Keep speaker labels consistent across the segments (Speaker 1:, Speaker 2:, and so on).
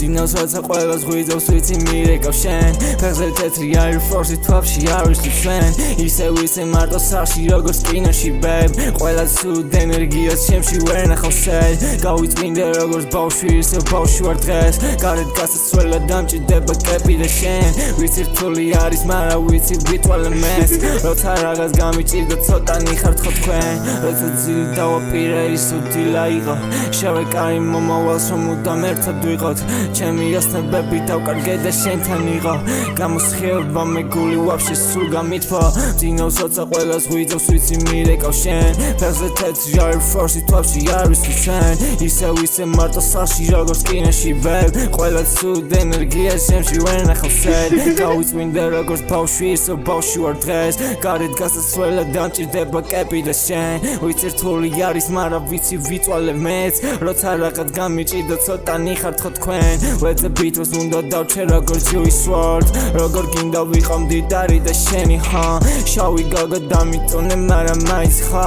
Speaker 1: ძინავს რაცა ყველას ღვიძავს ვიცი მირეკავ შენ ფეხზე თეთრი არის ფორსი თვაფში არ ვისლის ჩვენ ისევ მარტო სახლში როგორც კინოში ბებ ყველა ცუდ ენერგიას ჩემში ვერ ნახავს სად გავიწმინდე როგორც ბავშვი ისევ ბავშვი ვარ დღეს გარეთ გასასვლელად დამჭირდება კეპი და შენ ვიცი რთული არის მაგრამ ვიცი ვითვალე მეს როცა რაღაც გამიჭირდა ცოტანი ხარ თხო თქვენ როცა ძილი დავაპირე ისო დილა იყო შევეკარი მომავალს რომ მუდამ ერთად ვიყოთ ჩემი ოსნებები დავკარგე და შენთან იყო გამოსხივება მეგული ვაფშე სულ გამითვა ძინავს როცა ყველას ღვიძავს ვიცი მირეკავ შენ ფეხზე თეთრი არის ფორსი თვაფში არ ვისლის ჩვენ ისევ მარტო სახლში როგორც კინოში ბებ ყველა ცუდ ენერგიას ჩემში ვერ ნახავს სად გავიწმინდე როგორც ბავშვი ისო ბავშვი ვარ დღეს გარეთ გასასვლელად დამჭირდება კეპი და შენ ვიცი რთული არის მაგრამ ვიცი ვიწვალე მეც როცა რაღაც გამიჭირდა ცოტანი ხარ თხო თქვენ ვეძე ბიტოს უნდა დავჩე როგორც Juice WRLD როგორ გინდა ვიყო მდიდარი და შენი ხა შავი გაგა დამიწონე მაგრამ მაინც ხა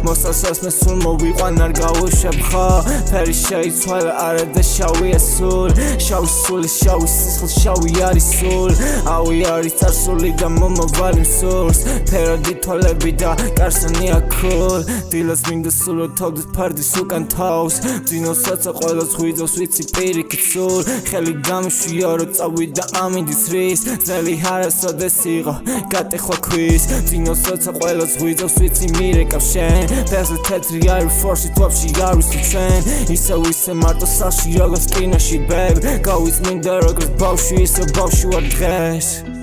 Speaker 1: მოსასას მე სულ მოვიყვან არ გავუშვებ ხა ფერი შეიცვალა არა და შავია სულ შავი სული შავი სისხლი შავი არის სულ ავი არის წარსული და მომავალი მსურს ფერადი თვალები და კარსონი აქულ დილას მინდა სულ თავდით ფარდის უკან თავს ძინავს რაცა ყველას ღვიძავს ვიცი პირიქით სულ ხელი გამშვია რო წავიდა ამინდის რის ძელი ჰარასოდეს იყო გატეხვა ქვის ძინავს რაცა ყველას ღვიძავს ვიცი მირეკავ შენ ფეხზე თეთრი არის ფორსი თვაფში არ ვისლის ჩვენ ისევ მარტო სახლში როგორც კინოში ბებ გავიწმინდე როგორც ბავშვი ისევ ბავშვი ვარ დღეს